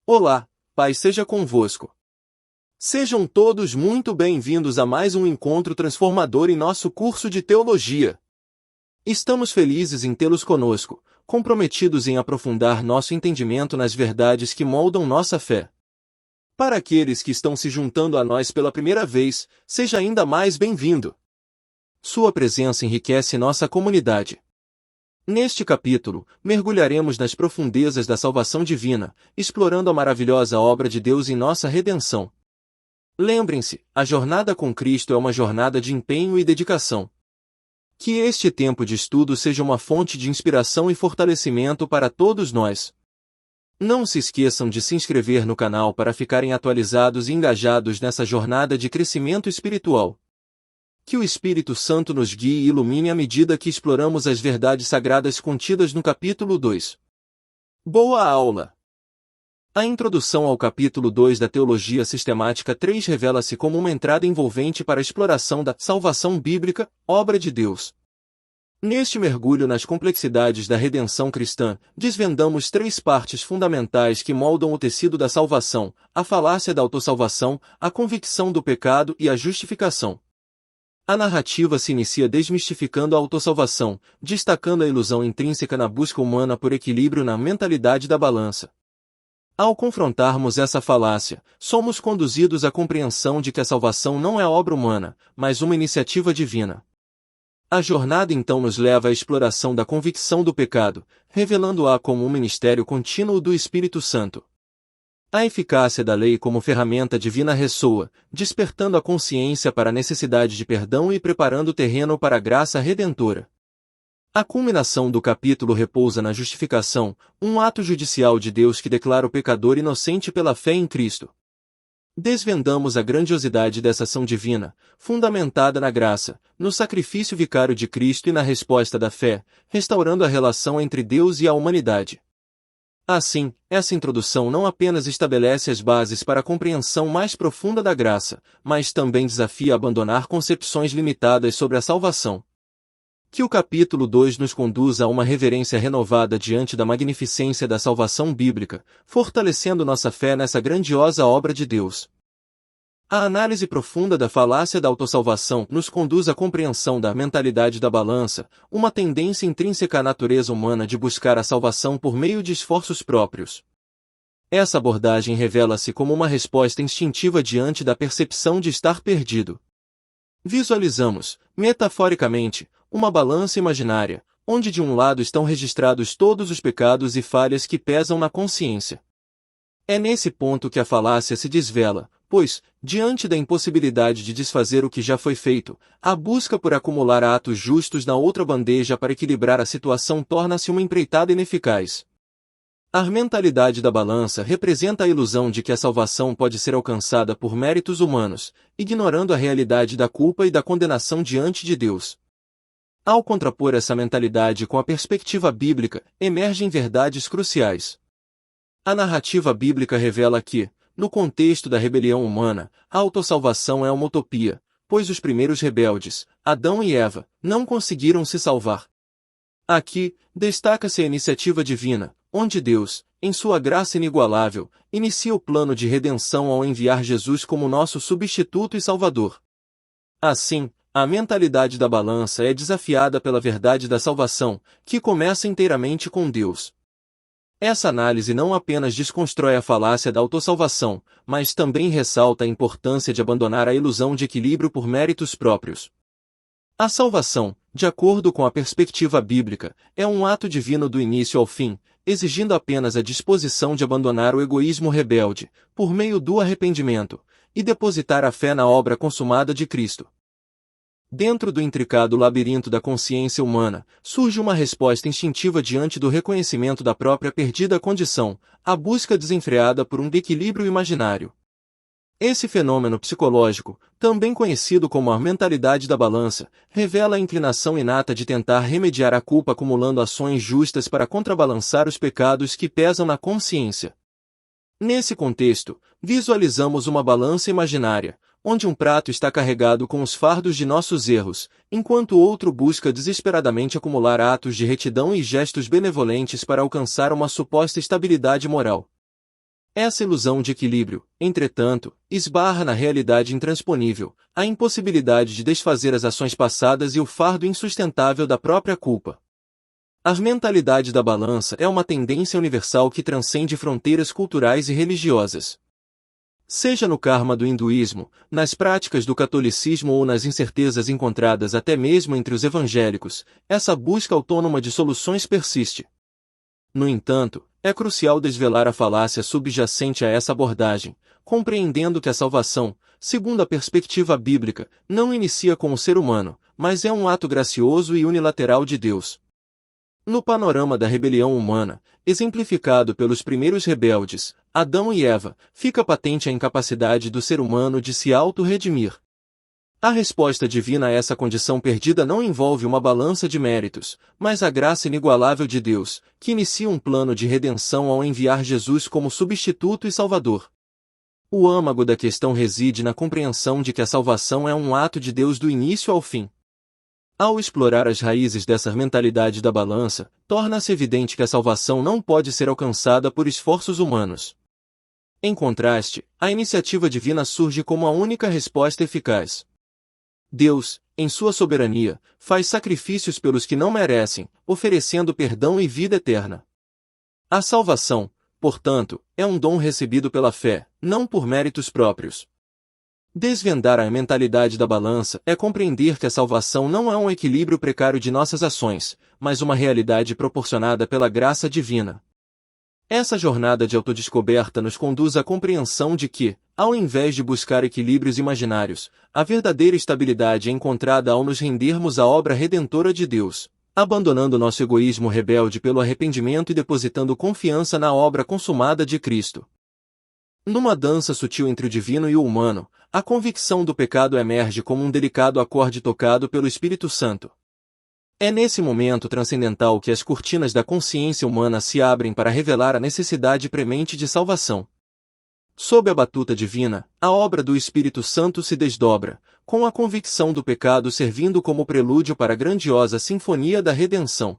Olá, Pai seja convosco. Sejam todos muito bem-vindos a mais um encontro transformador em nosso curso de teologia. Estamos felizes em tê-los conosco, comprometidos em aprofundar nosso entendimento nas verdades que moldam nossa fé. Para aqueles que estão se juntando a nós pela primeira vez, seja ainda mais bem-vindo. Sua presença enriquece nossa comunidade. Neste capítulo, mergulharemos nas profundezas da salvação divina, explorando a maravilhosa obra de Deus em nossa redenção. Lembrem-se, a jornada com Cristo é uma jornada de empenho e dedicação. Que este tempo de estudo seja uma fonte de inspiração e fortalecimento para todos nós. Não se esqueçam de se inscrever no canal para ficarem atualizados e engajados nessa jornada de crescimento espiritual. Que o Espírito Santo nos guie e ilumine à medida que exploramos as verdades sagradas contidas no capítulo 2. Boa aula! A introdução ao capítulo 2 da Teologia Sistemática 3 revela-se como uma entrada envolvente para a exploração da salvação bíblica, obra de Deus. Neste mergulho nas complexidades da redenção cristã, desvendamos três partes fundamentais que moldam o tecido da salvação: a falácia da autossalvação, a convicção do pecado e a justificação. A narrativa se inicia desmistificando a autossalvação, destacando a ilusão intrínseca na busca humana por equilíbrio na mentalidade da balança. Ao confrontarmos essa falácia, somos conduzidos à compreensão de que a salvação não é obra humana, mas uma iniciativa divina. A jornada então nos leva à exploração da convicção do pecado, revelando-a como um ministério contínuo do Espírito Santo. A eficácia da lei como ferramenta divina ressoa, despertando a consciência para a necessidade de perdão e preparando o terreno para a graça redentora. A culminação do capítulo repousa na justificação, um ato judicial de Deus que declara o pecador inocente pela fé em Cristo. Desvendamos a grandiosidade dessa ação divina, fundamentada na graça, no sacrifício vicário de Cristo e na resposta da fé, restaurando a relação entre Deus e a humanidade. Assim, essa introdução não apenas estabelece as bases para a compreensão mais profunda da graça, mas também desafia a abandonar concepções limitadas sobre a salvação. Que o capítulo 2 nos conduza a uma reverência renovada diante da magnificência da salvação bíblica, fortalecendo nossa fé nessa grandiosa obra de Deus. A análise profunda da falácia da autossalvação nos conduz à compreensão da mentalidade da balança, uma tendência intrínseca à natureza humana de buscar a salvação por meio de esforços próprios. Essa abordagem revela-se como uma resposta instintiva diante da percepção de estar perdido. Visualizamos, metaforicamente, uma balança imaginária, onde de um lado estão registrados todos os pecados e falhas que pesam na consciência. É nesse ponto que a falácia se desvela, pois, diante da impossibilidade de desfazer o que já foi feito, a busca por acumular atos justos na outra bandeja para equilibrar a situação torna-se uma empreitada ineficaz. A mentalidade da balança representa a ilusão de que a salvação pode ser alcançada por méritos humanos, ignorando a realidade da culpa e da condenação diante de Deus. Ao contrapor essa mentalidade com a perspectiva bíblica, emergem verdades cruciais. A narrativa bíblica revela que, no contexto da rebelião humana, a autossalvação é uma utopia, pois os primeiros rebeldes, Adão e Eva, não conseguiram se salvar. Aqui, destaca-se a iniciativa divina, onde Deus, em sua graça inigualável, inicia o plano de redenção ao enviar Jesus como nosso substituto e salvador. Assim, a mentalidade da balança é desafiada pela verdade da salvação, que começa inteiramente com Deus. Essa análise não apenas desconstrói a falácia da autossalvação, mas também ressalta a importância de abandonar a ilusão de equilíbrio por méritos próprios. A salvação, de acordo com a perspectiva bíblica, é um ato divino do início ao fim, exigindo apenas a disposição de abandonar o egoísmo rebelde, por meio do arrependimento, e depositar a fé na obra consumada de Cristo. Dentro do intricado labirinto da consciência humana, surge uma resposta instintiva diante do reconhecimento da própria perdida condição, a busca desenfreada por um equilíbrio imaginário. Esse fenômeno psicológico, também conhecido como a mentalidade da balança, revela a inclinação inata de tentar remediar a culpa acumulando ações justas para contrabalançar os pecados que pesam na consciência. Nesse contexto, visualizamos uma balança imaginária, onde um prato está carregado com os fardos de nossos erros, enquanto o outro busca desesperadamente acumular atos de retidão e gestos benevolentes para alcançar uma suposta estabilidade moral. Essa ilusão de equilíbrio, entretanto, esbarra na realidade intransponível, a impossibilidade de desfazer as ações passadas e o fardo insustentável da própria culpa. A mentalidade da balança é uma tendência universal que transcende fronteiras culturais e religiosas. Seja no karma do hinduísmo, nas práticas do catolicismo ou nas incertezas encontradas até mesmo entre os evangélicos, essa busca autônoma de soluções persiste. No entanto, é crucial desvelar a falácia subjacente a essa abordagem, compreendendo que a salvação, segundo a perspectiva bíblica, não inicia com o ser humano, mas é um ato gracioso e unilateral de Deus. No panorama da rebelião humana, exemplificado pelos primeiros rebeldes, Adão e Eva, fica patente a incapacidade do ser humano de se auto-redimir. A resposta divina a essa condição perdida não envolve uma balança de méritos, mas a graça inigualável de Deus, que inicia um plano de redenção ao enviar Jesus como substituto e salvador. O âmago da questão reside na compreensão de que a salvação é um ato de Deus do início ao fim. Ao explorar as raízes dessa mentalidade da balança, torna-se evidente que a salvação não pode ser alcançada por esforços humanos. Em contraste, a iniciativa divina surge como a única resposta eficaz. Deus, em sua soberania, faz sacrifícios pelos que não merecem, oferecendo perdão e vida eterna. A salvação, portanto, é um dom recebido pela fé, não por méritos próprios. Desvendar a mentalidade da balança é compreender que a salvação não é um equilíbrio precário de nossas ações, mas uma realidade proporcionada pela graça divina. Essa jornada de autodescoberta nos conduz à compreensão de que, ao invés de buscar equilíbrios imaginários, a verdadeira estabilidade é encontrada ao nos rendermos à obra redentora de Deus, abandonando nosso egoísmo rebelde pelo arrependimento e depositando confiança na obra consumada de Cristo. Numa dança sutil entre o divino e o humano, a convicção do pecado emerge como um delicado acorde tocado pelo Espírito Santo. É nesse momento transcendental que as cortinas da consciência humana se abrem para revelar a necessidade premente de salvação. Sob a batuta divina, a obra do Espírito Santo se desdobra, com a convicção do pecado servindo como prelúdio para a grandiosa sinfonia da redenção.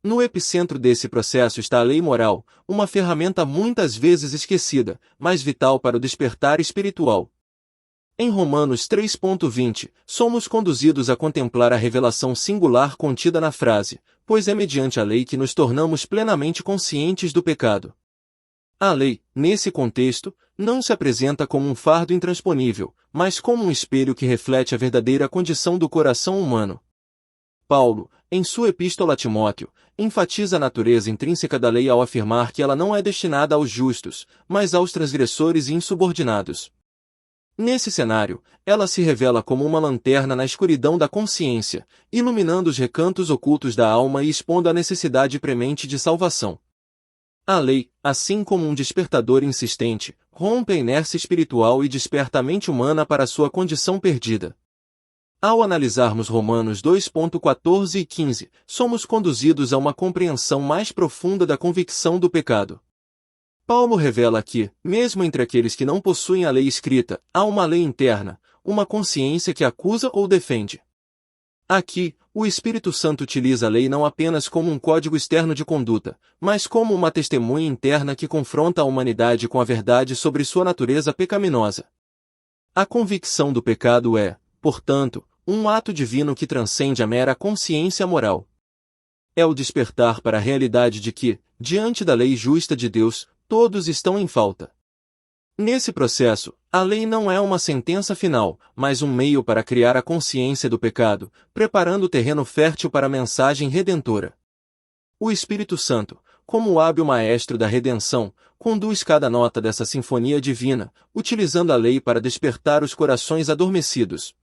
No epicentro desse processo está a lei moral, uma ferramenta muitas vezes esquecida, mas vital para o despertar espiritual. Em Romanos 3:20, somos conduzidos a contemplar a revelação singular contida na frase, pois é mediante a lei que nos tornamos plenamente conscientes do pecado. A lei, nesse contexto, não se apresenta como um fardo intransponível, mas como um espelho que reflete a verdadeira condição do coração humano. Paulo, em sua epístola a Timóteo, enfatiza a natureza intrínseca da lei ao afirmar que ela não é destinada aos justos, mas aos transgressores e insubordinados. Nesse cenário, ela se revela como uma lanterna na escuridão da consciência, iluminando os recantos ocultos da alma e expondo a necessidade premente de salvação. A lei, assim como um despertador insistente, rompe a inércia espiritual e desperta a mente humana para sua condição perdida. Ao analisarmos Romanos 2:14 e 15, somos conduzidos a uma compreensão mais profunda da convicção do pecado. Paulo revela que, mesmo entre aqueles que não possuem a lei escrita, há uma lei interna, uma consciência que acusa ou defende. Aqui, o Espírito Santo utiliza a lei não apenas como um código externo de conduta, mas como uma testemunha interna que confronta a humanidade com a verdade sobre sua natureza pecaminosa. A convicção do pecado é, portanto, um ato divino que transcende a mera consciência moral. É o despertar para a realidade de que, diante da lei justa de Deus, todos estão em falta. Nesse processo, a lei não é uma sentença final, mas um meio para criar a consciência do pecado, preparando o terreno fértil para a mensagem redentora. O Espírito Santo, como o hábil maestro da redenção, conduz cada nota dessa sinfonia divina, utilizando a lei para despertar os corações adormecidos.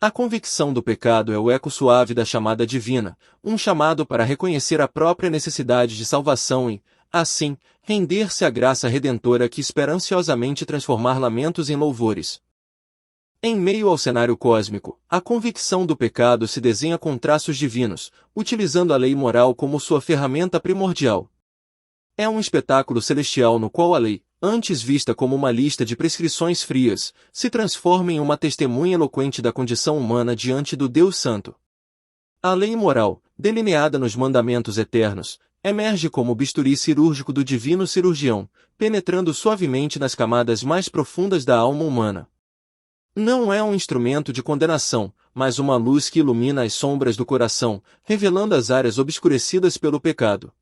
A convicção do pecado é o eco suave da chamada divina, um chamado para reconhecer a própria necessidade de salvação e, assim, render-se à graça redentora que espera ansiosamente transformar lamentos em louvores. Em meio ao cenário cósmico, a convicção do pecado se desenha com traços divinos, utilizando a lei moral como sua ferramenta primordial. É um espetáculo celestial no qual a lei, antes vista como uma lista de prescrições frias, se transforma em uma testemunha eloquente da condição humana diante do Deus Santo. A lei moral, delineada nos mandamentos eternos, Emerge como o bisturi cirúrgico do divino cirurgião, penetrando suavemente nas camadas mais profundas da alma humana. Não é um instrumento de condenação, mas uma luz que ilumina as sombras do coração, revelando as áreas obscurecidas pelo pecado.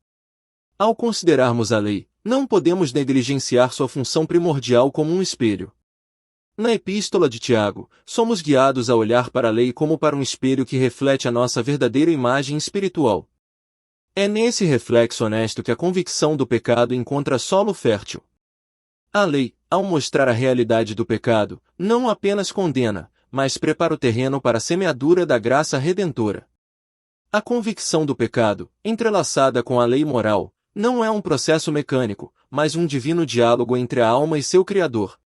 Ao considerarmos a lei, não podemos negligenciar sua função primordial como um espelho. Na Epístola de Tiago, somos guiados a olhar para a lei como para um espelho que reflete a nossa verdadeira imagem espiritual. É nesse reflexo honesto que a convicção do pecado encontra solo fértil. A lei, ao mostrar a realidade do pecado, não apenas condena, mas prepara o terreno para a semeadura da graça redentora. A convicção do pecado, entrelaçada com a lei moral, não é um processo mecânico, mas um divino diálogo entre a alma e seu Criador.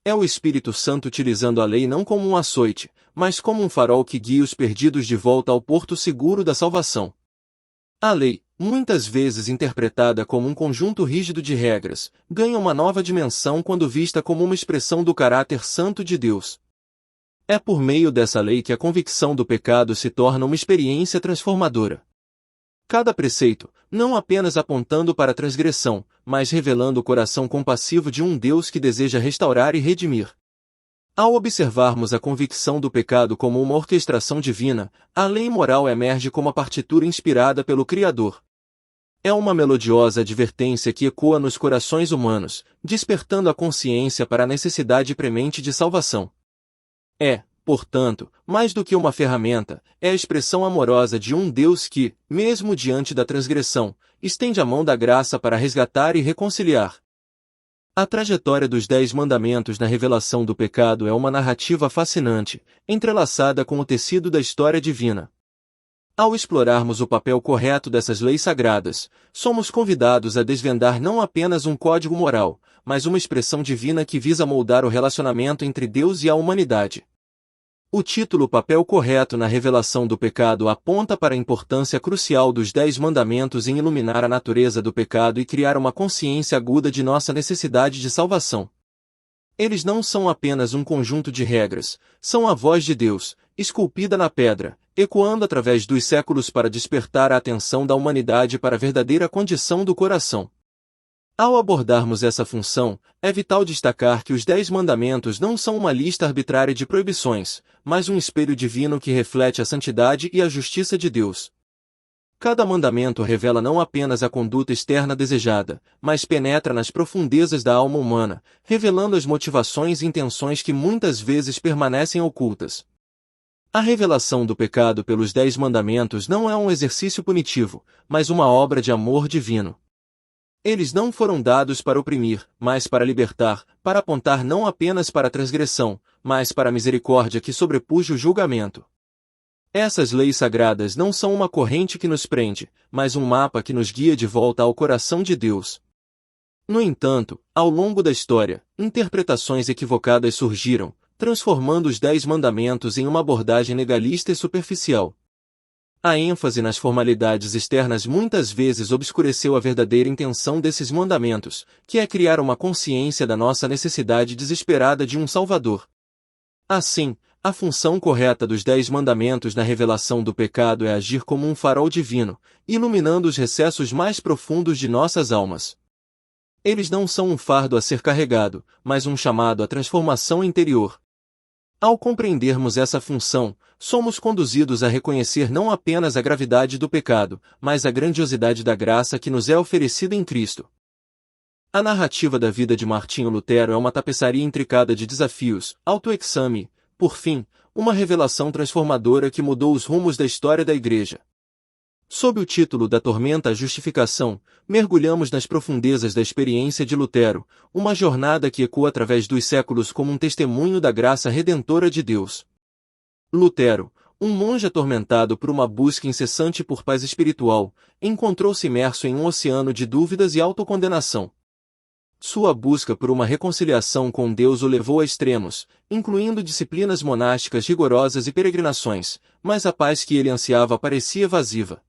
É o Espírito Santo utilizando a lei não como um açoite, mas como um farol que guia os perdidos de volta ao porto seguro da salvação. A lei, muitas vezes interpretada como um conjunto rígido de regras, ganha uma nova dimensão quando vista como uma expressão do caráter santo de Deus. É por meio dessa lei que a convicção do pecado se torna uma experiência transformadora. Cada preceito, não apenas apontando para a transgressão, mas revelando o coração compassivo de um Deus que deseja restaurar e redimir. Ao observarmos a convicção do pecado como uma orquestração divina, a lei moral emerge como a partitura inspirada pelo Criador. É uma melodiosa advertência que ecoa nos corações humanos, despertando a consciência para a necessidade premente de salvação. É, portanto, mais do que uma ferramenta, é a expressão amorosa de um Deus que, mesmo diante da transgressão, estende a mão da graça para resgatar e reconciliar. A trajetória dos 10 mandamentos na revelação do pecado é uma narrativa fascinante, entrelaçada com o tecido da história divina. Ao explorarmos o papel correto dessas leis sagradas, somos convidados a desvendar não apenas um código moral, mas uma expressão divina que visa moldar o relacionamento entre Deus e a humanidade. O título Papel Correto na Revelação do Pecado aponta para a importância crucial dos 10 mandamentos em iluminar a natureza do pecado e criar uma consciência aguda de nossa necessidade de salvação. Eles não são apenas um conjunto de regras, são a voz de Deus, esculpida na pedra, ecoando através dos séculos para despertar a atenção da humanidade para a verdadeira condição do coração. Ao abordarmos essa função, é vital destacar que os 10 mandamentos não são uma lista arbitrária de proibições, mas um espelho divino que reflete a santidade e a justiça de Deus. Cada mandamento revela não apenas a conduta externa desejada, mas penetra nas profundezas da alma humana, revelando as motivações e intenções que muitas vezes permanecem ocultas. A revelação do pecado pelos 10 mandamentos não é um exercício punitivo, mas uma obra de amor divino. Eles não foram dados para oprimir, mas para libertar, para apontar não apenas para a transgressão, mas para a misericórdia que sobrepuja o julgamento. Essas leis sagradas não são uma corrente que nos prende, mas um mapa que nos guia de volta ao coração de Deus. No entanto, ao longo da história, interpretações equivocadas surgiram, transformando os 10 mandamentos em uma abordagem legalista e superficial. A ênfase nas formalidades externas muitas vezes obscureceu a verdadeira intenção desses mandamentos, que é criar uma consciência da nossa necessidade desesperada de um Salvador. Assim, a função correta dos 10 mandamentos na revelação do pecado é agir como um farol divino, iluminando os recessos mais profundos de nossas almas. Eles não são um fardo a ser carregado, mas um chamado à transformação interior. Ao compreendermos essa função, somos conduzidos a reconhecer não apenas a gravidade do pecado, mas a grandiosidade da graça que nos é oferecida em Cristo. A narrativa da vida de Martinho Lutero é uma tapeçaria intricada de desafios, autoexame, por fim, uma revelação transformadora que mudou os rumos da história da Igreja. Sob o título da Tormenta à Justificação, mergulhamos nas profundezas da experiência de Lutero, uma jornada que ecoa através dos séculos como um testemunho da graça redentora de Deus. Lutero, um monge atormentado por uma busca incessante por paz espiritual, encontrou-se imerso em um oceano de dúvidas e autocondenação. Sua busca por uma reconciliação com Deus o levou a extremos, incluindo disciplinas monásticas rigorosas e peregrinações, mas a paz que ele ansiava parecia evasiva.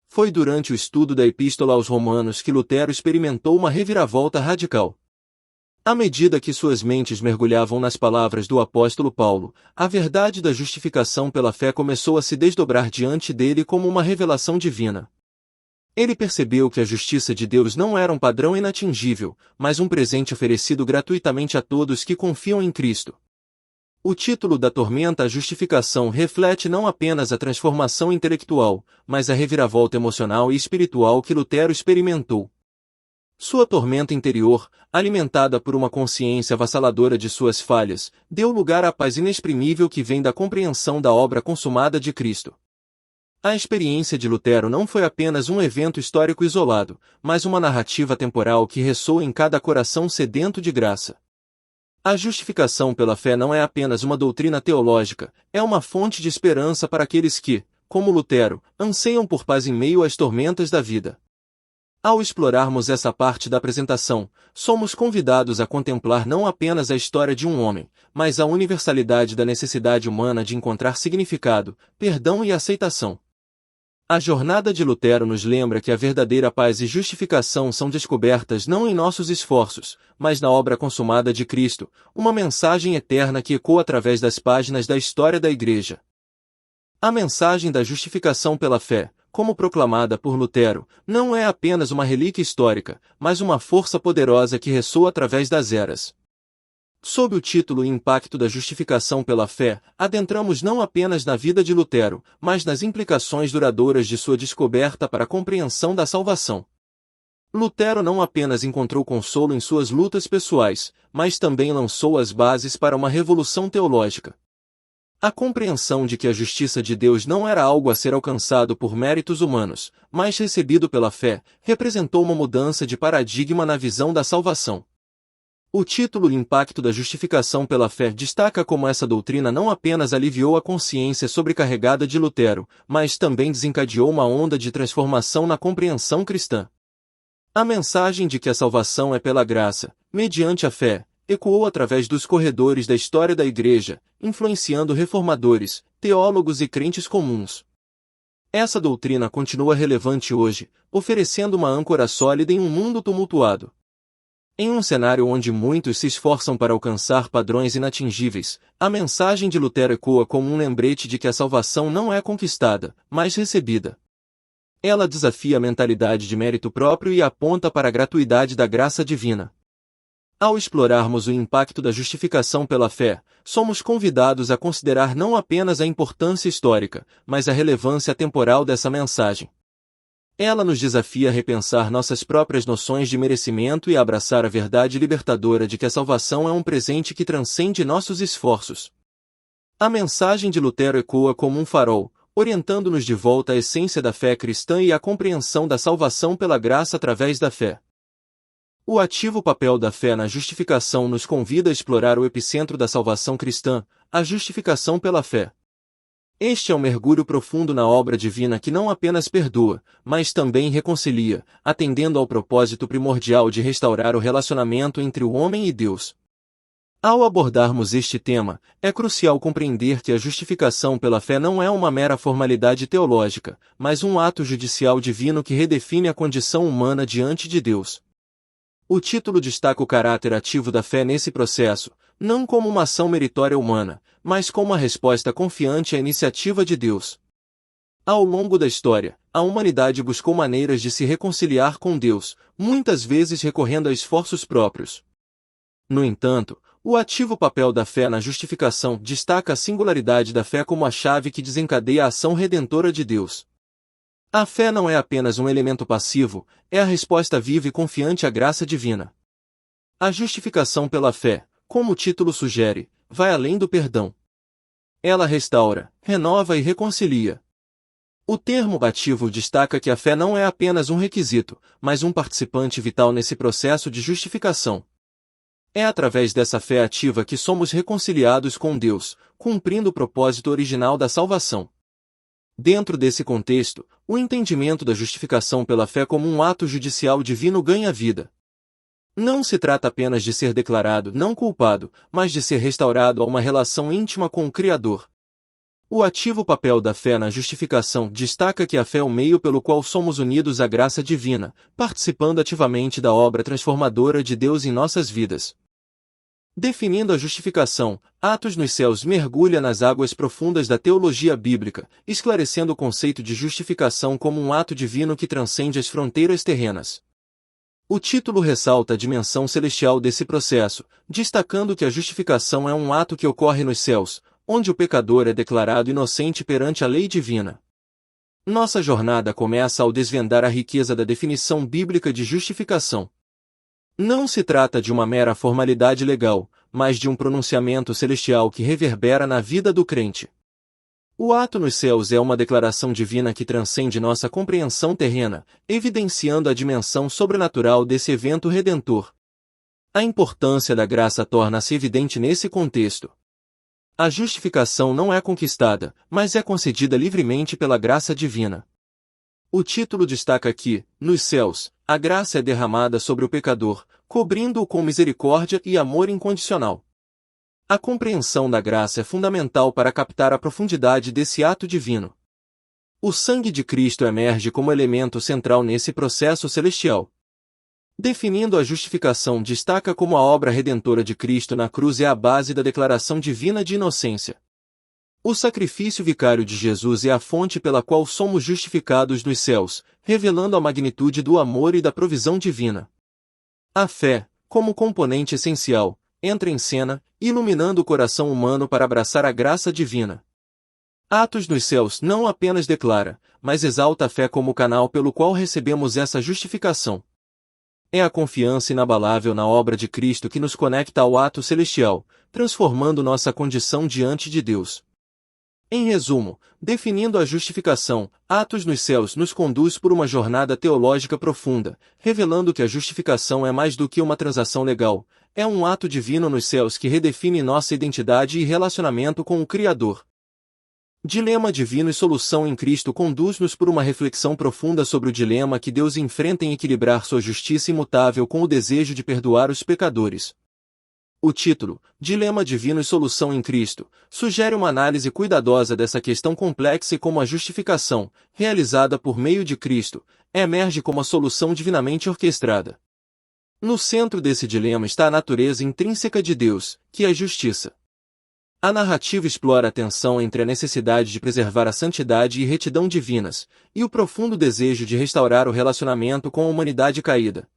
Foi durante o estudo da Epístola aos Romanos que Lutero experimentou uma reviravolta radical. À medida que suas mentes mergulhavam nas palavras do apóstolo Paulo, a verdade da justificação pela fé começou a se desdobrar diante dele como uma revelação divina. Ele percebeu que a justiça de Deus não era um padrão inatingível, mas um presente oferecido gratuitamente a todos que confiam em Cristo. O título da tormenta, a justificação, reflete não apenas a transformação intelectual, mas a reviravolta emocional e espiritual que Lutero experimentou. Sua tormenta interior, alimentada por uma consciência avassaladora de suas falhas, deu lugar à paz inexprimível que vem da compreensão da obra consumada de Cristo. A experiência de Lutero não foi apenas um evento histórico isolado, mas uma narrativa temporal que ressoa em cada coração sedento de graça. A justificação pela fé não é apenas uma doutrina teológica, é uma fonte de esperança para aqueles que, como Lutero, anseiam por paz em meio às tormentas da vida. Ao explorarmos essa parte da apresentação, somos convidados a contemplar não apenas a história de um homem, mas a universalidade da necessidade humana de encontrar significado, perdão e aceitação. A jornada de Lutero nos lembra que a verdadeira paz e justificação são descobertas não em nossos esforços, mas na obra consumada de Cristo, uma mensagem eterna que ecoa através das páginas da história da Igreja. A mensagem da justificação pela fé, como proclamada por Lutero, não é apenas uma relíquia histórica, mas uma força poderosa que ressoa através das eras. Sob o título e impacto da justificação pela fé, adentramos não apenas na vida de Lutero, mas nas implicações duradouras de sua descoberta para a compreensão da salvação. Lutero não apenas encontrou consolo em suas lutas pessoais, mas também lançou as bases para uma revolução teológica. A compreensão de que a justiça de Deus não era algo a ser alcançado por méritos humanos, mas recebido pela fé, representou uma mudança de paradigma na visão da salvação. O título e impacto da justificação pela fé destaca como essa doutrina não apenas aliviou a consciência sobrecarregada de Lutero, mas também desencadeou uma onda de transformação na compreensão cristã. A mensagem de que a salvação é pela graça, mediante a fé, ecoou através dos corredores da história da Igreja, influenciando reformadores, teólogos e crentes comuns. Essa doutrina continua relevante hoje, oferecendo uma âncora sólida em um mundo tumultuado. Em um cenário onde muitos se esforçam para alcançar padrões inatingíveis, a mensagem de Lutero ecoa como um lembrete de que a salvação não é conquistada, mas recebida. Ela desafia a mentalidade de mérito próprio e aponta para a gratuidade da graça divina. Ao explorarmos o impacto da justificação pela fé, somos convidados a considerar não apenas a importância histórica, mas a relevância temporal dessa mensagem. Ela nos desafia a repensar nossas próprias noções de merecimento e a abraçar a verdade libertadora de que a salvação é um presente que transcende nossos esforços. A mensagem de Lutero ecoa como um farol, orientando-nos de volta à essência da fé cristã e à compreensão da salvação pela graça através da fé. O ativo papel da fé na justificação nos convida a explorar o epicentro da salvação cristã, a justificação pela fé. Este é um mergulho profundo na obra divina que não apenas perdoa, mas também reconcilia, atendendo ao propósito primordial de restaurar o relacionamento entre o homem e Deus. Ao abordarmos este tema, é crucial compreender que a justificação pela fé não é uma mera formalidade teológica, mas um ato judicial divino que redefine a condição humana diante de Deus. O título destaca o caráter ativo da fé nesse processo, não como uma ação meritória humana, mas como uma resposta confiante à iniciativa de Deus. Ao longo da história, a humanidade buscou maneiras de se reconciliar com Deus, muitas vezes recorrendo a esforços próprios. No entanto, o ativo papel da fé na justificação destaca a singularidade da fé como a chave que desencadeia a ação redentora de Deus. A fé não é apenas um elemento passivo, é a resposta viva e confiante à graça divina. A justificação pela fé, como o título sugere, vai além do perdão. Ela restaura, renova e reconcilia. O termo ativo destaca que a fé não é apenas um requisito, mas um participante vital nesse processo de justificação. É através dessa fé ativa que somos reconciliados com Deus, cumprindo o propósito original da salvação. Dentro desse contexto, o entendimento da justificação pela fé como um ato judicial divino ganha vida. Não se trata apenas de ser declarado não culpado, mas de ser restaurado a uma relação íntima com o Criador. O ativo papel da fé na justificação destaca que a fé é o meio pelo qual somos unidos à graça divina, participando ativamente da obra transformadora de Deus em nossas vidas. Definindo a justificação, Atos nos Céus mergulha nas águas profundas da teologia bíblica, esclarecendo o conceito de justificação como um ato divino que transcende as fronteiras terrenas. O título ressalta a dimensão celestial desse processo, destacando que a justificação é um ato que ocorre nos céus, onde o pecador é declarado inocente perante a lei divina. Nossa jornada começa ao desvendar a riqueza da definição bíblica de justificação. Não se trata de uma mera formalidade legal, mas de um pronunciamento celestial que reverbera na vida do crente. O ato nos céus é uma declaração divina que transcende nossa compreensão terrena, evidenciando a dimensão sobrenatural desse evento redentor. A importância da graça torna-se evidente nesse contexto. A justificação não é conquistada, mas é concedida livremente pela graça divina. O título destaca que, nos céus, a graça é derramada sobre o pecador, cobrindo-o com misericórdia e amor incondicional. A compreensão da graça é fundamental para captar a profundidade desse ato divino. O sangue de Cristo emerge como elemento central nesse processo celestial. Definindo a justificação, destaca como a obra redentora de Cristo na cruz é a base da declaração divina de inocência. O sacrifício vicário de Jesus é a fonte pela qual somos justificados nos céus, revelando a magnitude do amor e da provisão divina. A fé, como componente essencial, entra em cena, iluminando o coração humano para abraçar a graça divina. Atos nos Céus não apenas declara, mas exalta a fé como canal pelo qual recebemos essa justificação. É a confiança inabalável na obra de Cristo que nos conecta ao ato celestial, transformando nossa condição diante de Deus. Em resumo, definindo a justificação, Atos nos Céus nos conduz por uma jornada teológica profunda, revelando que a justificação é mais do que uma transação legal, é um ato divino nos céus que redefine nossa identidade e relacionamento com o Criador. Dilema divino e solução em Cristo conduz-nos por uma reflexão profunda sobre o dilema que Deus enfrenta em equilibrar sua justiça imutável com o desejo de perdoar os pecadores. O título, Dilema Divino e Solução em Cristo, sugere uma análise cuidadosa dessa questão complexa e como a justificação, realizada por meio de Cristo, emerge como a solução divinamente orquestrada. No centro desse dilema está a natureza intrínseca de Deus, que é justiça. A narrativa explora a tensão entre a necessidade de preservar a santidade e retidão divinas, e o profundo desejo de restaurar o relacionamento com a humanidade caída.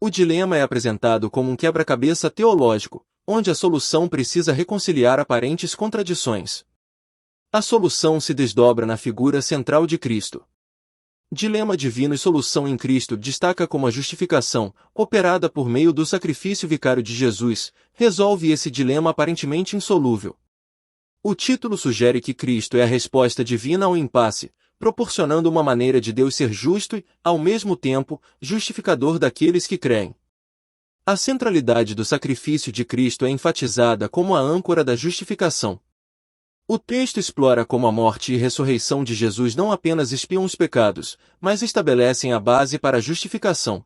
O dilema é apresentado como um quebra-cabeça teológico, onde a solução precisa reconciliar aparentes contradições. A solução se desdobra na figura central de Cristo. Dilema divino e solução em Cristo destaca como a justificação, operada por meio do sacrifício vicário de Jesus, resolve esse dilema aparentemente insolúvel. O título sugere que Cristo é a resposta divina ao impasse, proporcionando uma maneira de Deus ser justo e, ao mesmo tempo, justificador daqueles que creem. A centralidade do sacrifício de Cristo é enfatizada como a âncora da justificação. O texto explora como a morte e ressurreição de Jesus não apenas expiam os pecados, mas estabelecem a base para a justificação.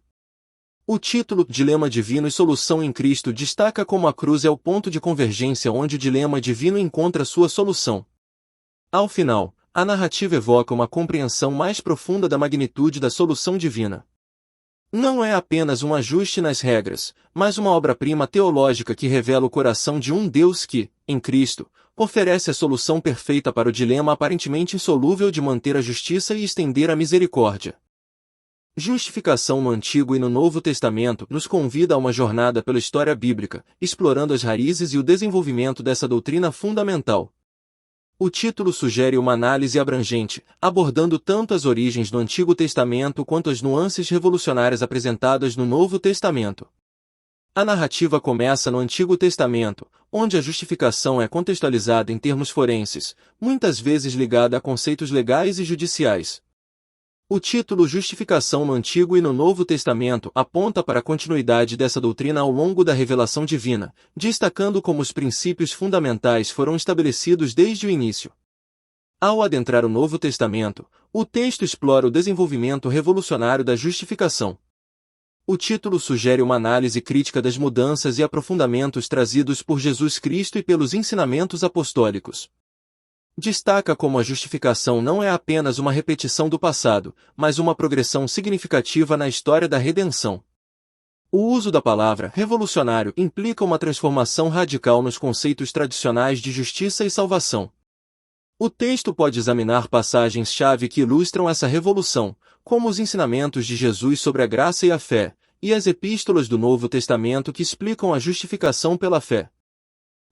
O título Dilema Divino e Solução em Cristo destaca como a cruz é o ponto de convergência onde o dilema divino encontra sua solução. Ao final, a narrativa evoca uma compreensão mais profunda da magnitude da solução divina. Não é apenas um ajuste nas regras, mas uma obra-prima teológica que revela o coração de um Deus que, em Cristo, oferece a solução perfeita para o dilema aparentemente insolúvel de manter a justiça e estender a misericórdia. Justificação no Antigo e no Novo Testamento nos convida a uma jornada pela história bíblica, explorando as raízes e o desenvolvimento dessa doutrina fundamental. O título sugere uma análise abrangente, abordando tanto as origens do Antigo Testamento quanto as nuances revolucionárias apresentadas no Novo Testamento. A narrativa começa no Antigo Testamento, onde a justificação é contextualizada em termos forenses, muitas vezes ligada a conceitos legais e judiciais. O título Justificação no Antigo e no Novo Testamento aponta para a continuidade dessa doutrina ao longo da revelação divina, destacando como os princípios fundamentais foram estabelecidos desde o início. Ao adentrar o Novo Testamento, o texto explora o desenvolvimento revolucionário da justificação. O título sugere uma análise crítica das mudanças e aprofundamentos trazidos por Jesus Cristo e pelos ensinamentos apostólicos. Destaca como a justificação não é apenas uma repetição do passado, mas uma progressão significativa na história da redenção. O uso da palavra revolucionário implica uma transformação radical nos conceitos tradicionais de justiça e salvação. O texto pode examinar passagens-chave que ilustram essa revolução, como os ensinamentos de Jesus sobre a graça e a fé, e as epístolas do Novo Testamento que explicam a justificação pela fé.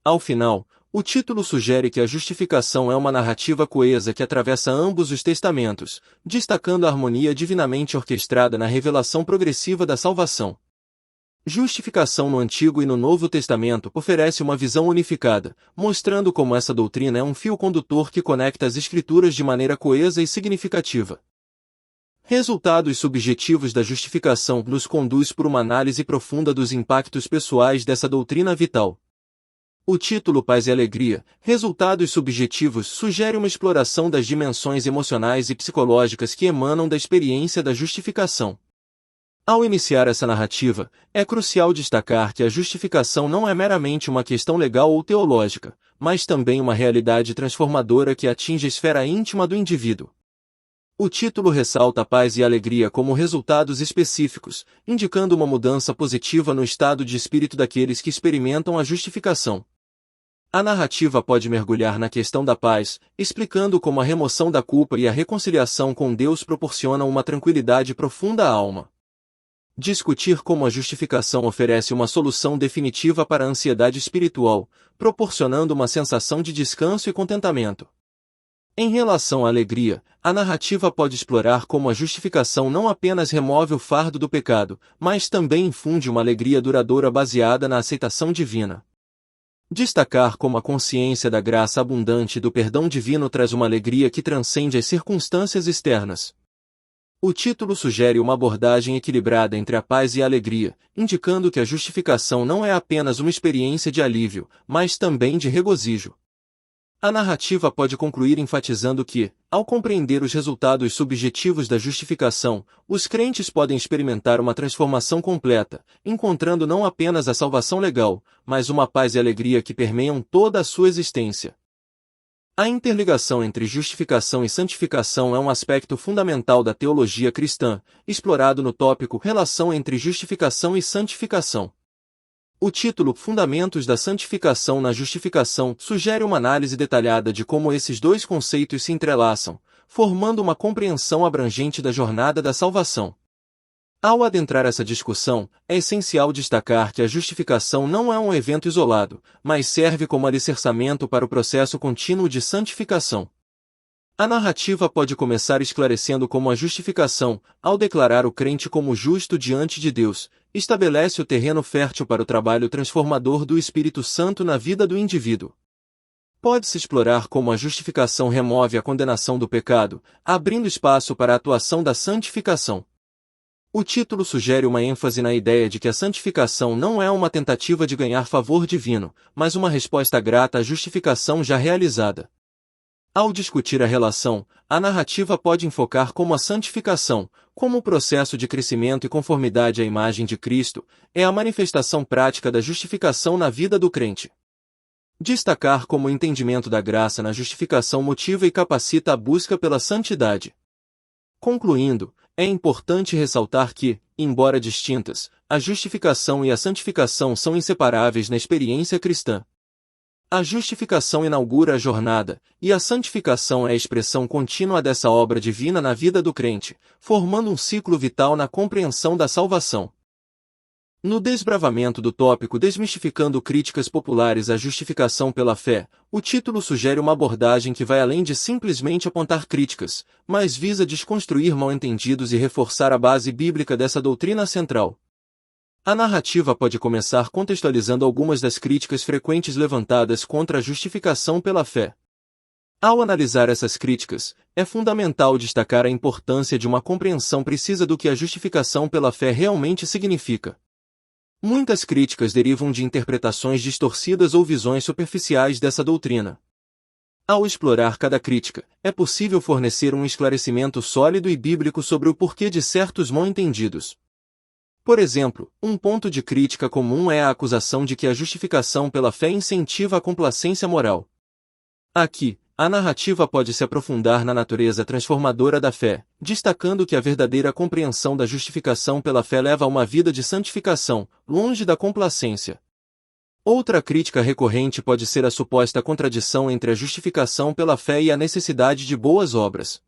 Ao final, o título sugere que a justificação é uma narrativa coesa que atravessa ambos os testamentos, destacando a harmonia divinamente orquestrada na revelação progressiva da salvação. Justificação no Antigo e no Novo Testamento oferece uma visão unificada, mostrando como essa doutrina é um fio condutor que conecta as Escrituras de maneira coesa e significativa. Resultados subjetivos da justificação nos conduz por uma análise profunda dos impactos pessoais dessa doutrina vital. O título Paz e Alegria, Resultados Subjetivos sugere uma exploração das dimensões emocionais e psicológicas que emanam da experiência da justificação. Ao iniciar essa narrativa, é crucial destacar que a justificação não é meramente uma questão legal ou teológica, mas também uma realidade transformadora que atinge a esfera íntima do indivíduo. O título ressalta a paz e a alegria como resultados específicos, indicando uma mudança positiva no estado de espírito daqueles que experimentam a justificação. A narrativa pode mergulhar na questão da paz, explicando como a remoção da culpa e a reconciliação com Deus proporcionam uma tranquilidade profunda à alma. Discutir como a justificação oferece uma solução definitiva para a ansiedade espiritual, proporcionando uma sensação de descanso e contentamento. Em relação à alegria, a narrativa pode explorar como a justificação não apenas remove o fardo do pecado, mas também infunde uma alegria duradoura baseada na aceitação divina. Destacar como a consciência da graça abundante e do perdão divino traz uma alegria que transcende as circunstâncias externas. O título sugere uma abordagem equilibrada entre a paz e a alegria, indicando que a justificação não é apenas uma experiência de alívio, mas também de regozijo. A narrativa pode concluir enfatizando que, ao compreender os resultados subjetivos da justificação, os crentes podem experimentar uma transformação completa, encontrando não apenas a salvação legal, mas uma paz e alegria que permeiam toda a sua existência. A interligação entre justificação e santificação é um aspecto fundamental da teologia cristã, explorado no tópico Relação entre justificação e santificação. O título Fundamentos da Santificação na Justificação sugere uma análise detalhada de como esses dois conceitos se entrelaçam, formando uma compreensão abrangente da jornada da salvação. Ao adentrar essa discussão, é essencial destacar que a justificação não é um evento isolado, mas serve como alicerçamento para o processo contínuo de santificação. A narrativa pode começar esclarecendo como a justificação, ao declarar o crente como justo diante de Deus, estabelece o terreno fértil para o trabalho transformador do Espírito Santo na vida do indivíduo. Pode-se explorar como a justificação remove a condenação do pecado, abrindo espaço para a atuação da santificação. O título sugere uma ênfase na ideia de que a santificação não é uma tentativa de ganhar favor divino, mas uma resposta grata à justificação já realizada. Ao discutir a relação, a narrativa pode enfocar como a santificação, como o processo de crescimento e conformidade à imagem de Cristo, é a manifestação prática da justificação na vida do crente. Destacar como o entendimento da graça na justificação motiva e capacita a busca pela santidade. Concluindo, é importante ressaltar que, embora distintas, a justificação e a santificação são inseparáveis na experiência cristã. A justificação inaugura a jornada, e a santificação é a expressão contínua dessa obra divina na vida do crente, formando um ciclo vital na compreensão da salvação. No desbravamento do tópico Desmistificando críticas populares à justificação pela fé, o título sugere uma abordagem que vai além de simplesmente apontar críticas, mas visa desconstruir mal-entendidos e reforçar a base bíblica dessa doutrina central. A narrativa pode começar contextualizando algumas das críticas frequentes levantadas contra a justificação pela fé. Ao analisar essas críticas, é fundamental destacar a importância de uma compreensão precisa do que a justificação pela fé realmente significa. Muitas críticas derivam de interpretações distorcidas ou visões superficiais dessa doutrina. Ao explorar cada crítica, é possível fornecer um esclarecimento sólido e bíblico sobre o porquê de certos mal-entendidos. Por exemplo, um ponto de crítica comum é a acusação de que a justificação pela fé incentiva a complacência moral. Aqui, A narrativa pode se aprofundar na natureza transformadora da fé, destacando que a verdadeira compreensão da justificação pela fé leva a uma vida de santificação, longe da complacência. Outra crítica recorrente pode ser a suposta contradição entre a justificação pela fé e a necessidade de boas obras.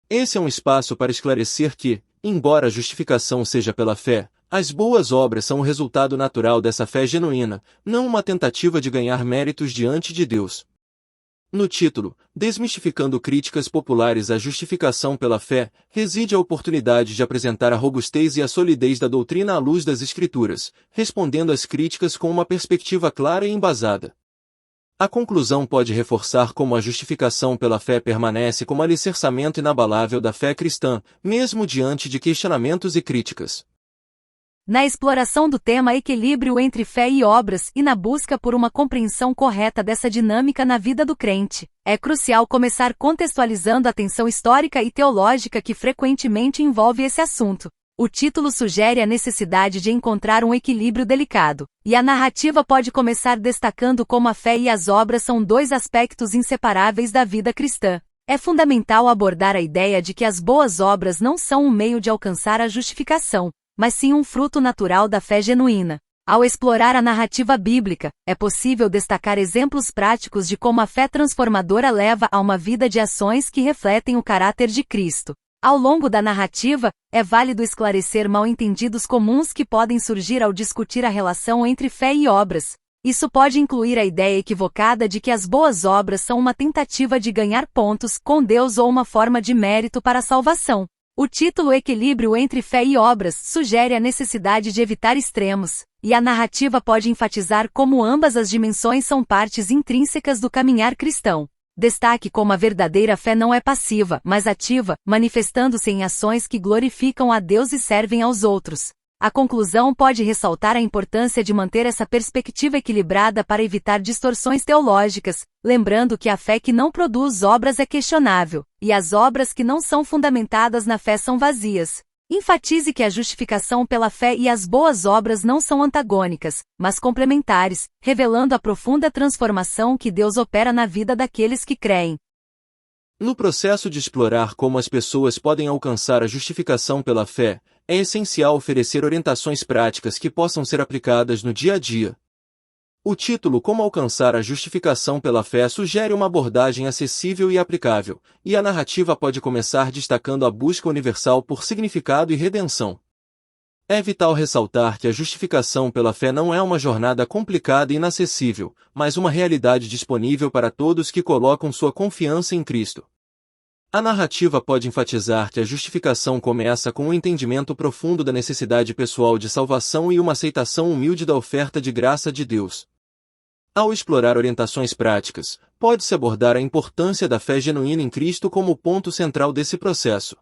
Esse é um espaço para esclarecer que, embora a justificação seja pela fé, as boas obras são o resultado natural dessa fé genuína, não uma tentativa de ganhar méritos diante de Deus. No título, Desmistificando críticas populares à justificação pela fé, reside a oportunidade de apresentar a robustez e a solidez da doutrina à luz das Escrituras, respondendo às críticas com uma perspectiva clara e embasada. A conclusão pode reforçar como a justificação pela fé permanece como alicerçamento inabalável da fé cristã, mesmo diante de questionamentos e críticas. Na exploração do tema equilíbrio entre fé e obras e na busca por uma compreensão correta dessa dinâmica na vida do crente, é crucial começar contextualizando a tensão histórica e teológica que frequentemente envolve esse assunto. O título sugere a necessidade de encontrar um equilíbrio delicado, e a narrativa pode começar destacando como a fé e as obras são dois aspectos inseparáveis da vida cristã. É fundamental abordar a ideia de que as boas obras não são um meio de alcançar a justificação, mas sim um fruto natural da fé genuína. Ao explorar a narrativa bíblica, é possível destacar exemplos práticos de como a fé transformadora leva a uma vida de ações que refletem o caráter de Cristo. Ao longo da narrativa, é válido esclarecer mal-entendidos comuns que podem surgir ao discutir a relação entre fé e obras. Isso pode incluir a ideia equivocada de que as boas obras são uma tentativa de ganhar pontos com Deus ou uma forma de mérito para a salvação. O título Equilíbrio entre Fé e Obras sugere a necessidade de evitar extremos, e a narrativa pode enfatizar como ambas as dimensões são partes intrínsecas do caminhar cristão. Destaque como a verdadeira fé não é passiva, mas ativa, manifestando-se em ações que glorificam a Deus e servem aos outros. A conclusão pode ressaltar a importância de manter essa perspectiva equilibrada para evitar distorções teológicas, lembrando que a fé que não produz obras é questionável, e as obras que não são fundamentadas na fé são vazias. Enfatize que a justificação pela fé e as boas obras não são antagônicas, mas complementares, revelando a profunda transformação que Deus opera na vida daqueles que creem. No processo de explorar como as pessoas podem alcançar a justificação pela fé, é essencial oferecer orientações práticas que possam ser aplicadas no dia a dia. O título Como alcançar a justificação pela fé sugere uma abordagem acessível e aplicável, e a narrativa pode começar destacando a busca universal por significado e redenção. É vital ressaltar que a justificação pela fé não é uma jornada complicada e inacessível, mas uma realidade disponível para todos que colocam sua confiança em Cristo. A narrativa pode enfatizar que a justificação começa com um entendimento profundo da necessidade pessoal de salvação e uma aceitação humilde da oferta de graça de Deus. Ao explorar orientações práticas, pode-se abordar a importância da fé genuína em Cristo como ponto central desse processo.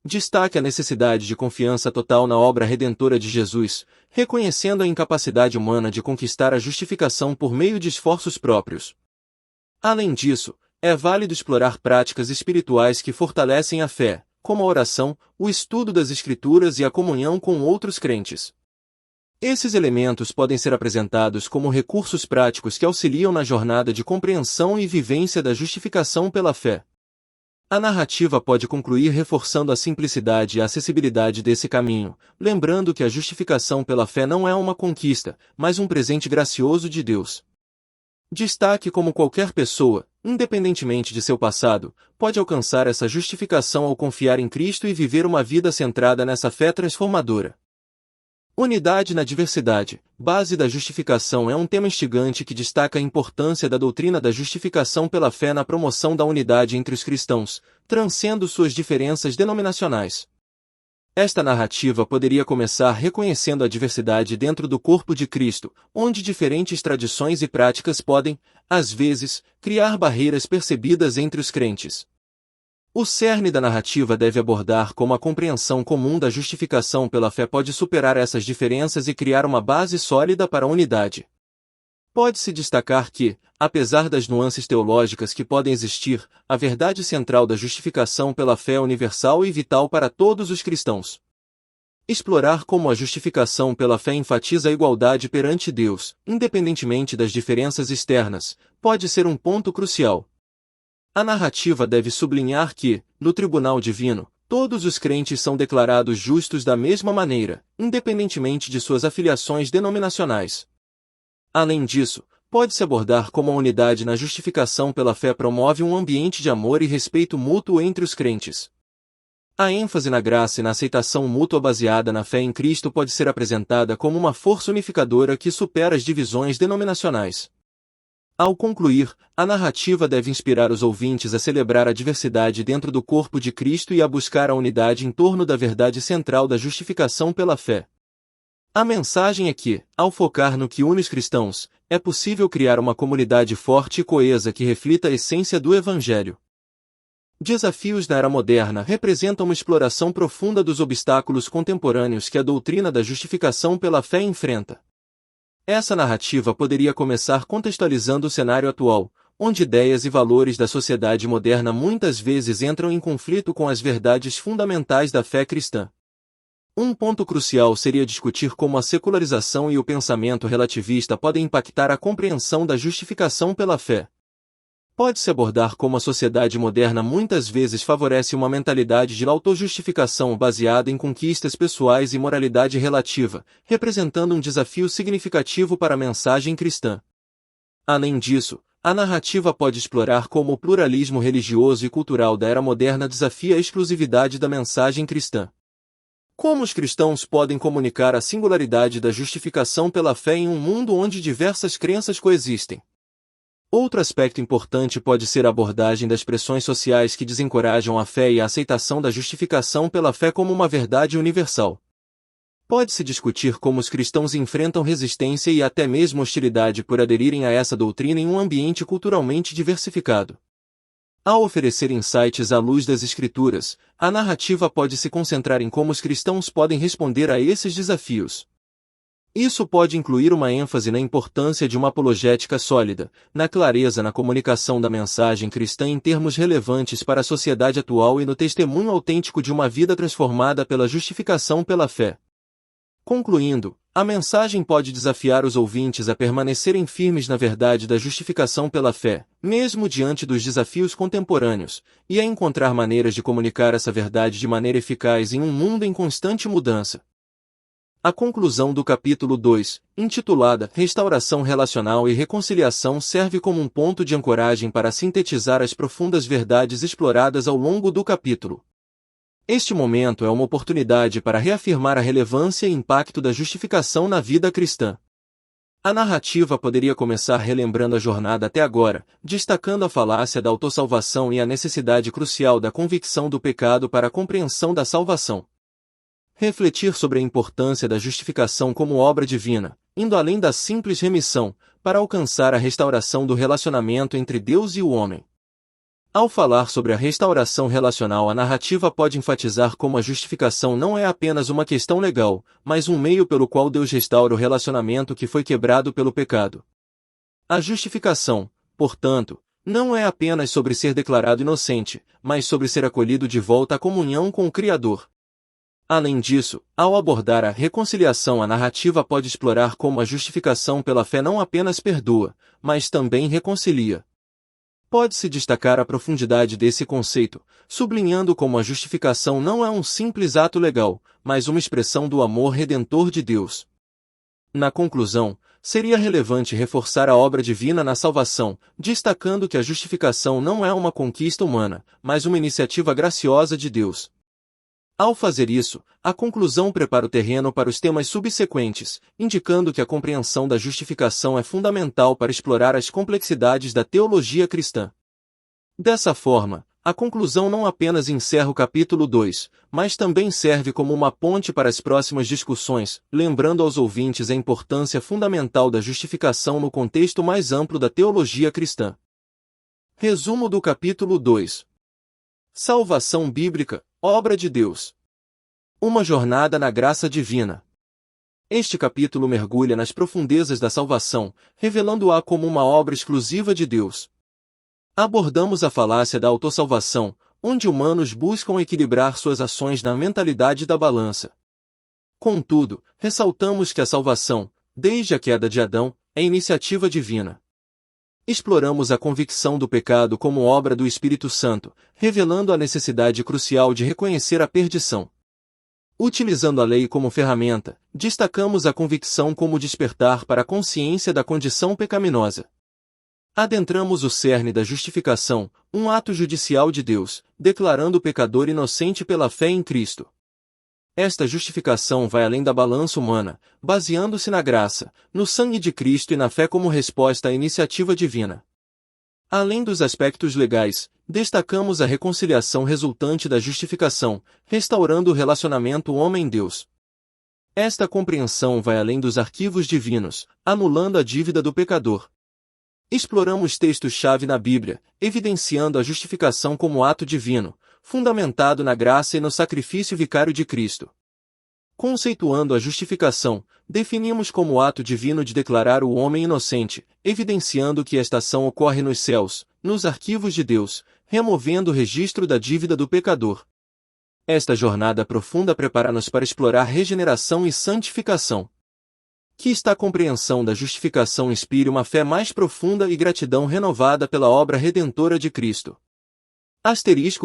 Destaque a necessidade de confiança total na obra redentora de Jesus, reconhecendo a incapacidade humana de conquistar a justificação por meio de esforços próprios. Além disso, é válido explorar práticas espirituais que fortalecem a fé, como a oração, o estudo das Escrituras e a comunhão com outros crentes. Esses elementos podem ser apresentados como recursos práticos que auxiliam na jornada de compreensão e vivência da justificação pela fé. A narrativa pode concluir reforçando a simplicidade e a acessibilidade desse caminho, lembrando que a justificação pela fé não é uma conquista, mas um presente gracioso de Deus. Destaque como qualquer pessoa, independentemente de seu passado, pode alcançar essa justificação ao confiar em Cristo e viver uma vida centrada nessa fé transformadora. Unidade na diversidade, base da justificação é um tema instigante que destaca a importância da doutrina da justificação pela fé na promoção da unidade entre os cristãos, transcendendo suas diferenças denominacionais. Esta narrativa poderia começar reconhecendo a diversidade dentro do corpo de Cristo, onde diferentes tradições e práticas podem, às vezes, criar barreiras percebidas entre os crentes. O cerne da narrativa deve abordar como a compreensão comum da justificação pela fé pode superar essas diferenças e criar uma base sólida para a unidade. Pode-se destacar que, apesar das nuances teológicas que podem existir, a verdade central da justificação pela fé é universal e vital para todos os cristãos. Explorar como a justificação pela fé enfatiza a igualdade perante Deus, independentemente das diferenças externas, pode ser um ponto crucial. A narrativa deve sublinhar que, no tribunal divino, todos os crentes são declarados justos da mesma maneira, independentemente de suas afiliações denominacionais. Além disso, pode-se abordar como a unidade na justificação pela fé promove um ambiente de amor e respeito mútuo entre os crentes. A ênfase na graça e na aceitação mútua baseada na fé em Cristo pode ser apresentada como uma força unificadora que supera as divisões denominacionais. Ao concluir, a narrativa deve inspirar os ouvintes a celebrar a diversidade dentro do corpo de Cristo e a buscar a unidade em torno da verdade central da justificação pela fé. A mensagem é que, ao focar no que une os cristãos, é possível criar uma comunidade forte e coesa que reflita a essência do Evangelho. Desafios na era moderna representam uma exploração profunda dos obstáculos contemporâneos que a doutrina da justificação pela fé enfrenta. Essa narrativa poderia começar contextualizando o cenário atual, onde ideias e valores da sociedade moderna muitas vezes entram em conflito com as verdades fundamentais da fé cristã. Um ponto crucial seria discutir como a secularização e o pensamento relativista podem impactar a compreensão da justificação pela fé. Pode-se abordar como a sociedade moderna muitas vezes favorece uma mentalidade de autojustificação baseada em conquistas pessoais e moralidade relativa, representando um desafio significativo para a mensagem cristã. Além disso, a narrativa pode explorar como o pluralismo religioso e cultural da era moderna desafia a exclusividade da mensagem cristã. Como os cristãos podem comunicar a singularidade da justificação pela fé em um mundo onde diversas crenças coexistem? Outro aspecto importante pode ser a abordagem das pressões sociais que desencorajam a fé e a aceitação da justificação pela fé como uma verdade universal. Pode-se discutir como os cristãos enfrentam resistência e até mesmo hostilidade por aderirem a essa doutrina em um ambiente culturalmente diversificado. Ao oferecer insights à luz das Escrituras, a narrativa pode se concentrar em como os cristãos podem responder a esses desafios. Isso pode incluir uma ênfase na importância de uma apologética sólida, na clareza na comunicação da mensagem cristã em termos relevantes para a sociedade atual e no testemunho autêntico de uma vida transformada pela justificação pela fé. Concluindo, a mensagem pode desafiar os ouvintes a permanecerem firmes na verdade da justificação pela fé, mesmo diante dos desafios contemporâneos, e a encontrar maneiras de comunicar essa verdade de maneira eficaz em um mundo em constante mudança. A conclusão do capítulo 2, intitulada Restauração Relacional e Reconciliação, serve como um ponto de ancoragem para sintetizar as profundas verdades exploradas ao longo do capítulo. Este momento é uma oportunidade para reafirmar a relevância e impacto da justificação na vida cristã. A narrativa poderia começar relembrando a jornada até agora, destacando a falácia da autossalvação e a necessidade crucial da convicção do pecado para a compreensão da salvação. Refletir sobre a importância da justificação como obra divina, indo além da simples remissão, para alcançar a restauração do relacionamento entre Deus e o homem. Ao falar sobre a restauração relacional, a narrativa pode enfatizar como a justificação não é apenas uma questão legal, mas um meio pelo qual Deus restaura o relacionamento que foi quebrado pelo pecado. A justificação, portanto, não é apenas sobre ser declarado inocente, mas sobre ser acolhido de volta à comunhão com o Criador. Além disso, ao abordar a reconciliação, a narrativa pode explorar como a justificação pela fé não apenas perdoa, mas também reconcilia. Pode-se destacar a profundidade desse conceito, sublinhando como a justificação não é um simples ato legal, mas uma expressão do amor redentor de Deus. Na conclusão, seria relevante reforçar a obra divina na salvação, destacando que a justificação não é uma conquista humana, mas uma iniciativa graciosa de Deus. Ao fazer isso, a conclusão prepara o terreno para os temas subsequentes, indicando que a compreensão da justificação é fundamental para explorar as complexidades da teologia cristã. Dessa forma, a conclusão não apenas encerra o capítulo 2, mas também serve como uma ponte para as próximas discussões, lembrando aos ouvintes a importância fundamental da justificação no contexto mais amplo da teologia cristã. Resumo do capítulo 2. Salvação bíblica, obra de Deus. Uma jornada na graça divina. Este capítulo mergulha nas profundezas da salvação, revelando-a como uma obra exclusiva de Deus. Abordamos a falácia da autossalvação, onde humanos buscam equilibrar suas ações na mentalidade da balança. Contudo, ressaltamos que a salvação, desde a queda de Adão, é iniciativa divina. Exploramos a convicção do pecado como obra do Espírito Santo, revelando a necessidade crucial de reconhecer a perdição. Utilizando a lei como ferramenta, destacamos a convicção como despertar para a consciência da condição pecaminosa. Adentramos o cerne da justificação, um ato judicial de Deus, declarando o pecador inocente pela fé em Cristo. Esta justificação vai além da balança humana, baseando-se na graça, no sangue de Cristo e na fé como resposta à iniciativa divina. Além dos aspectos legais, destacamos a reconciliação resultante da justificação, restaurando o relacionamento homem-Deus. Esta compreensão vai além dos arquivos divinos, anulando a dívida do pecador. Exploramos textos-chave na Bíblia, evidenciando a justificação como ato divino, fundamentado na graça e no sacrifício vicário de Cristo. Conceituando a justificação, definimos como ato divino de declarar o homem inocente, evidenciando que esta ação ocorre nos céus, nos arquivos de Deus, removendo o registro da dívida do pecador. Esta jornada profunda prepara-nos para explorar regeneração e santificação. Que esta compreensão da justificação inspire uma fé mais profunda e gratidão renovada pela obra redentora de Cristo.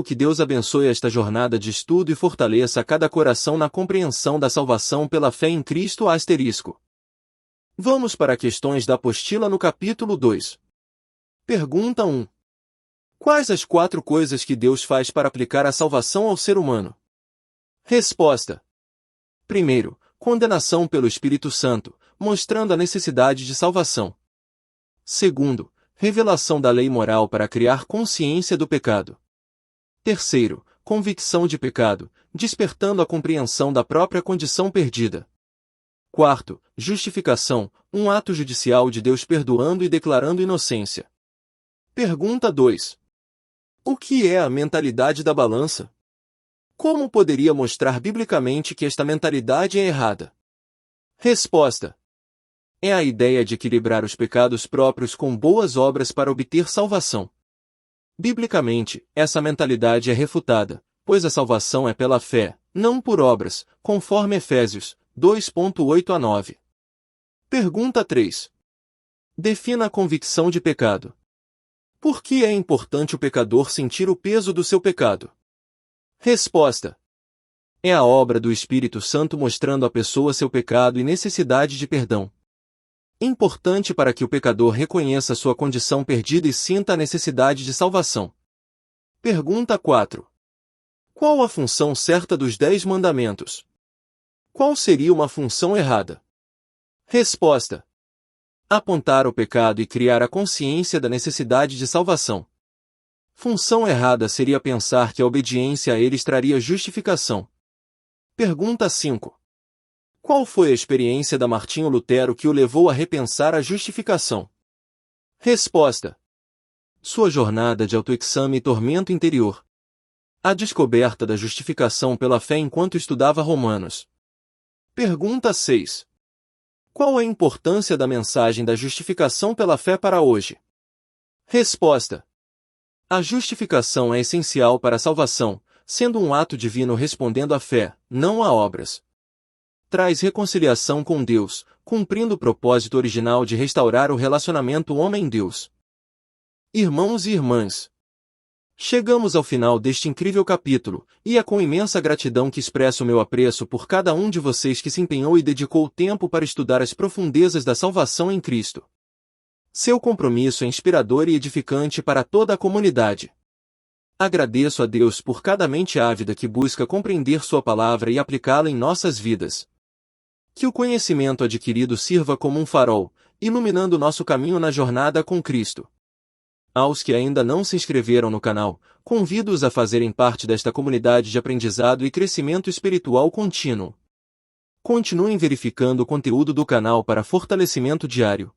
Que Deus abençoe esta jornada de estudo e fortaleça cada coração na compreensão da salvação pela fé em Cristo. Vamos para questões da apostila no capítulo 2. Pergunta 1. Quais as 4 coisas que Deus faz para aplicar a salvação ao ser humano? Resposta. 1. Condenação pelo Espírito Santo, mostrando a necessidade de salvação. 2. Revelação da lei moral para criar consciência do pecado. 3. Convicção de pecado, despertando a compreensão da própria condição perdida. 4. Justificação, um ato judicial de Deus perdoando e declarando inocência. Pergunta 2. O que é a mentalidade da balança? Como poderia mostrar biblicamente que esta mentalidade é errada? Resposta. É a ideia de equilibrar os pecados próprios com boas obras para obter salvação. Biblicamente, essa mentalidade é refutada, pois a salvação é pela fé, não por obras, conforme Efésios 2:8-9. Pergunta 3. Defina a convicção de pecado. Por que é importante o pecador sentir o peso do seu pecado? Resposta. É a obra do Espírito Santo mostrando à pessoa seu pecado e necessidade de perdão. Importante para que o pecador reconheça sua condição perdida e sinta a necessidade de salvação. Pergunta 4. Qual a função certa dos 10 mandamentos? Qual seria uma função errada? Resposta. Apontar o pecado e criar a consciência da necessidade de salvação. Função errada seria pensar que a obediência a eles traria justificação. Pergunta 5. Qual foi a experiência da Martinho Lutero que o levou a repensar a justificação? Resposta. Sua jornada de autoexame e tormento interior. A descoberta da justificação pela fé enquanto estudava Romanos. Pergunta 6. Qual a importância da mensagem da justificação pela fé para hoje? Resposta. A justificação é essencial para a salvação, sendo um ato divino respondendo à fé, não a obras. Traz reconciliação com Deus, cumprindo o propósito original de restaurar o relacionamento homem-Deus. Irmãos e irmãs, chegamos ao final deste incrível capítulo, e é com imensa gratidão que expresso o meu apreço por cada um de vocês que se empenhou e dedicou tempo para estudar as profundezas da salvação em Cristo. Seu compromisso é inspirador e edificante para toda a comunidade. Agradeço a Deus por cada mente ávida que busca compreender sua palavra e aplicá-la em nossas vidas. Que o conhecimento adquirido sirva como um farol, iluminando nosso caminho na jornada com Cristo. Aos que ainda não se inscreveram no canal, convido-os a fazerem parte desta comunidade de aprendizado e crescimento espiritual contínuo. Continuem verificando o conteúdo do canal para fortalecimento diário.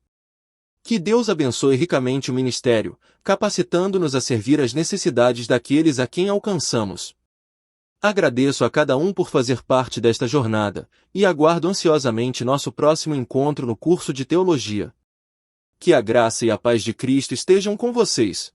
Que Deus abençoe ricamente o ministério, capacitando-nos a servir às necessidades daqueles a quem alcançamos. Agradeço a cada um por fazer parte desta jornada, e aguardo ansiosamente nosso próximo encontro no curso de Teologia. Que a graça e a paz de Cristo estejam com vocês.